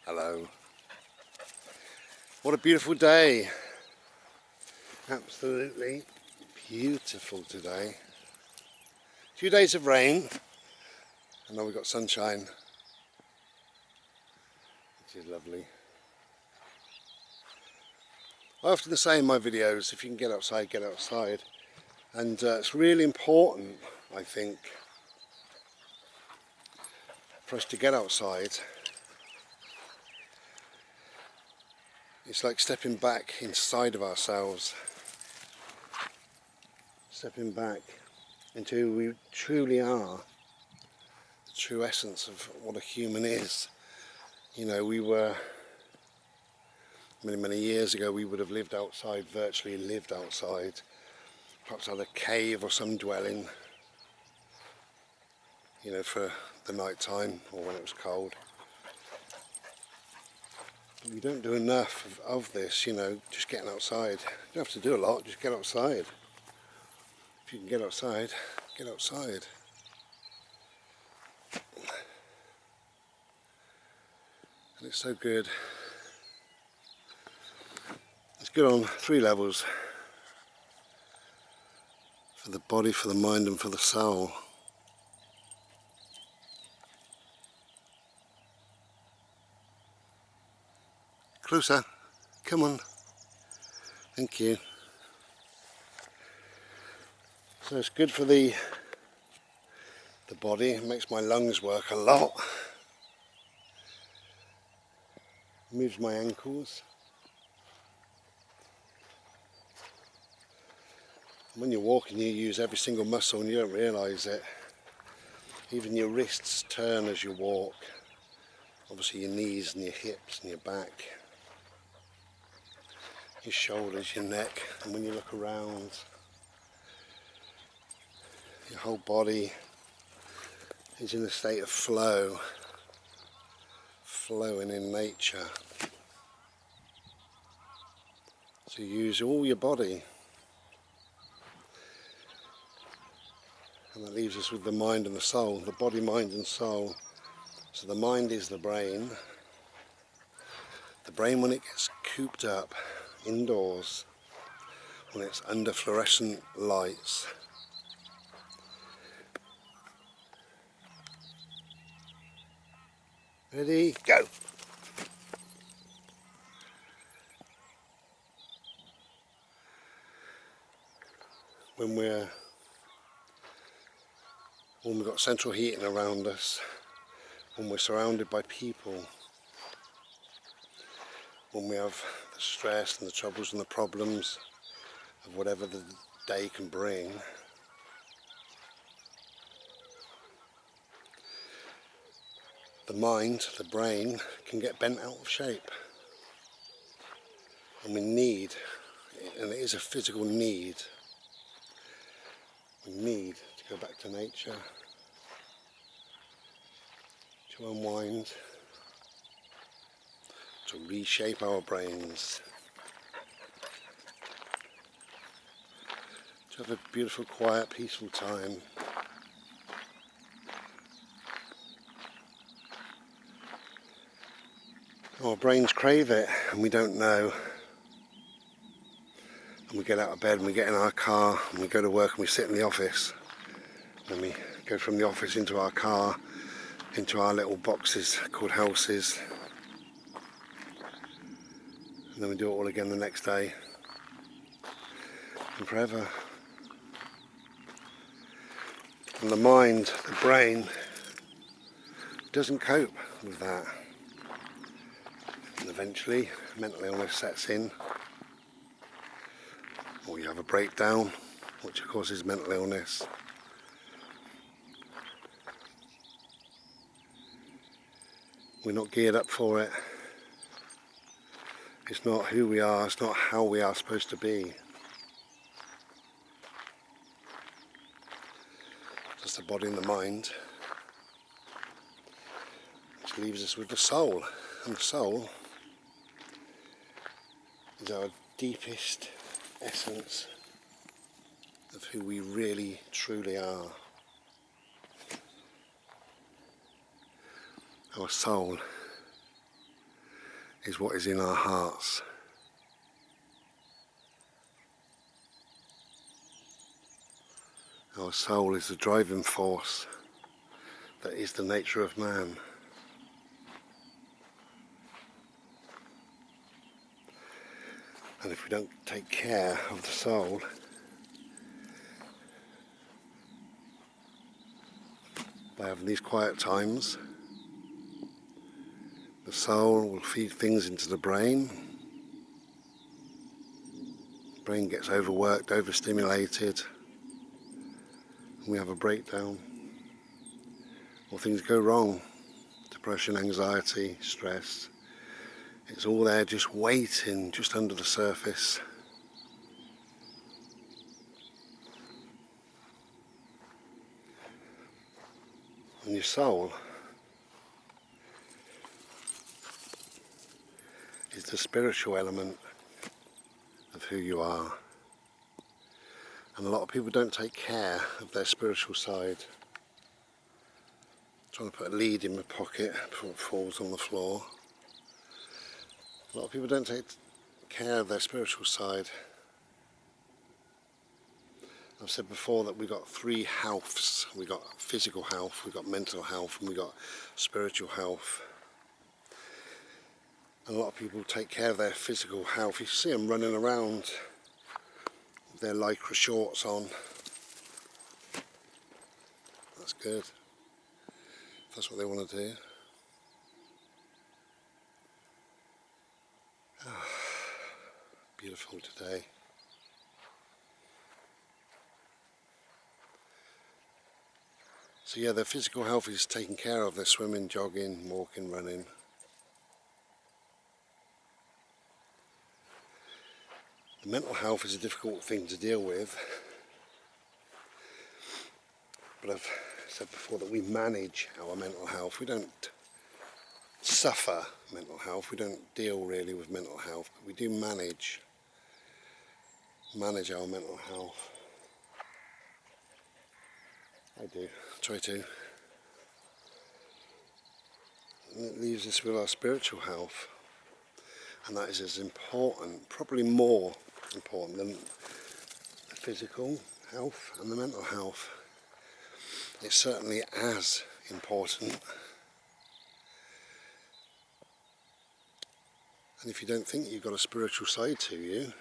Hello. What a beautiful day. Absolutely beautiful today. A few days of rain and now we've got sunshine, which is lovely. I often say in my videos, if you can get outside, get outside. And it's really important, I think, for us to get outside. It's like stepping back inside of ourselves, stepping back into who we truly are, the true essence of what a human is. You know, we were, many years ago, we would have lived outside, virtually lived outside, perhaps had a cave or some dwelling, you know, for the night time or when it was cold. We don't do enough of this, you know, just getting outside. You don't have to do a lot, just get outside. If you can get outside, get outside. And it's so good. It's good on 3 levels. For the body, for the mind and for the soul. Closer, come on. Thank you. So it's good for the body, it makes my lungs work a lot. Moves my ankles. When you're walking you use every single muscle and you don't realise it. Even your wrists turn as you walk. Obviously your knees and your hips and your back. Your shoulders, your neck, and when you look around, your whole body is in a state of flow, flowing in nature. So you use all your body, and that leaves us with the mind and the soul, the body, mind and soul. So the mind is the brain. The brain, when it gets cooped up indoors, when it's under fluorescent lights, ready, go! When we've got central heating around us, when we're surrounded by people, when we have the stress and the troubles and the problems of whatever the day can bring, the mind, the brain, can get bent out of shape. And we need, and it is a physical need, we need to go back to nature, to unwind, to reshape our brains, to have a beautiful, quiet, peaceful time. Our brains crave it and we don't know. And we get out of bed and we get in our car and we go to work and we sit in the office. And we go from the office into our car, into our little boxes called houses. And then we do it all again the next day. And forever. And the mind, the brain, doesn't cope with that. And eventually mental illness sets in. Or you have a breakdown, which of course is mental illness. We're not geared up for it. It's not who we are, it's not how we are supposed to be. Just the body and the mind, which leaves us with the soul. And the soul is our deepest essence of who we really, truly are. Our soul is what is in our hearts. Our soul is the driving force that is the nature of man. And if we don't take care of the soul, by having these quiet times, the soul will feed things into the brain. The brain gets overworked, overstimulated, and we have a breakdown. Or things go wrong. Depression, anxiety, stress. It's all there just waiting, just under the surface. And your soul is the spiritual element of who you are. And a lot of people don't take care of their spiritual side. Trying to put a lead in my pocket before it falls on the floor. A lot of people don't take care of their spiritual side. I've said before that we've got three healths. We've got physical health, we've got mental health, and we've got spiritual health. And a lot of people take care of their physical health. You see them running around with their lycra shorts on. That's good. If that's what they want to do. Oh, beautiful today. So yeah, their physical health is taken care of. They're swimming, jogging, walking, running. The mental health is a difficult thing to deal with. But I've said before that we manage our mental health. We don't suffer mental health. We don't deal really with mental health. But we do manage our mental health. I do. Try to. And it leaves us with our spiritual health. And that is as important, probably more important than the physical health and the mental health. It's certainly as important. And if you don't think you've got a spiritual side to you,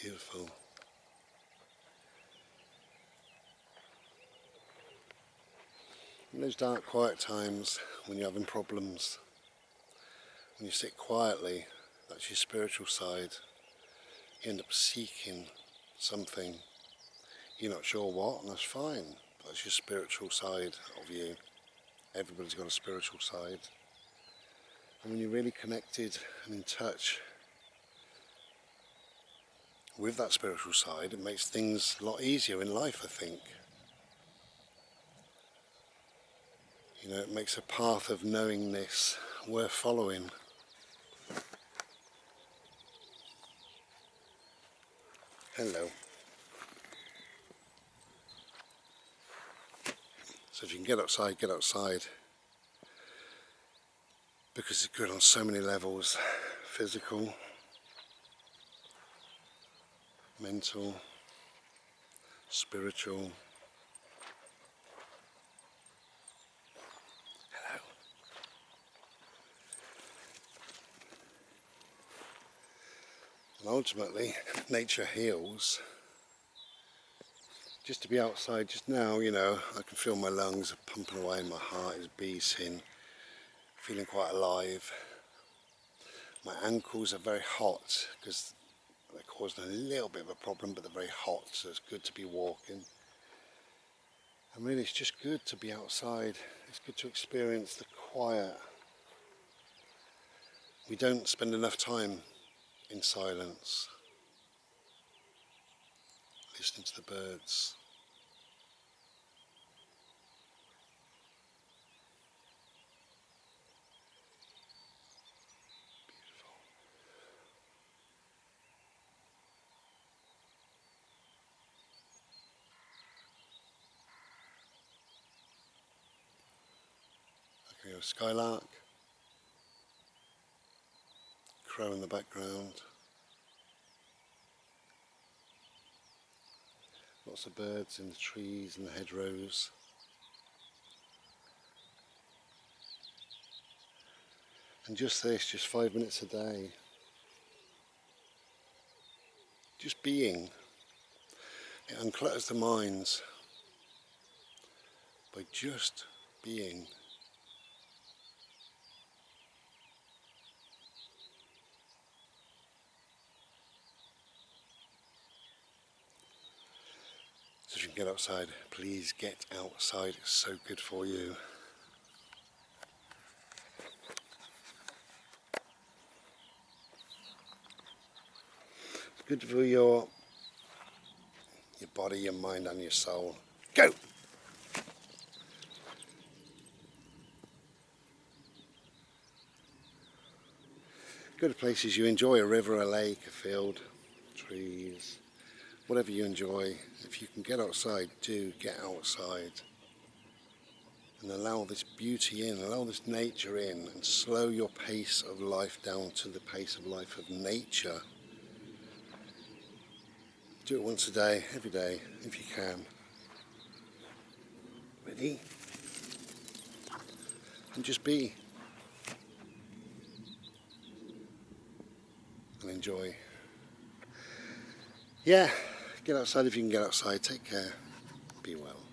beautiful. In those dark, quiet times when you're having problems, when you sit quietly, that's your spiritual side. You end up seeking something. You're not sure what, and that's fine. That's your spiritual side of you. Everybody's got a spiritual side. And when you're really connected and in touch with that spiritual side, it makes things a lot easier in life, I think. You know, it makes a path of knowingness worth following. Hello. So if you can get outside, get outside. Because it's good on so many levels. Physical, mental, spiritual. Hello. And ultimately, nature heals. Just to be outside just now, you know, I can feel my lungs are pumping away, my heart is beating, feeling quite alive. My ankles are very hot because they're causing a little bit of a problem, but they're very hot, so it's good to be walking. And really it's just good to be outside. It's good to experience the quiet. We don't spend enough time in silence, listening to the birds. Beautiful. Okay, a skylark. crow in the background. Lots of birds in the trees and the hedgerows. And just this, just 5 minutes a day. Just being. It unclutters the minds by just being. So if you can get outside, please get outside. It's so good for you. It's good for your body, your mind and your soul. Go! Go to places you enjoy, a river, a lake, a field, trees, whatever you enjoy. If you can get outside, do get outside. And allow this beauty in, allow this nature in, and slow your pace of life down to the pace of life of nature. Do it once a day, every day, if you can. Ready? And just be. And enjoy. Yeah, get outside if you can get outside. Take care. Be well.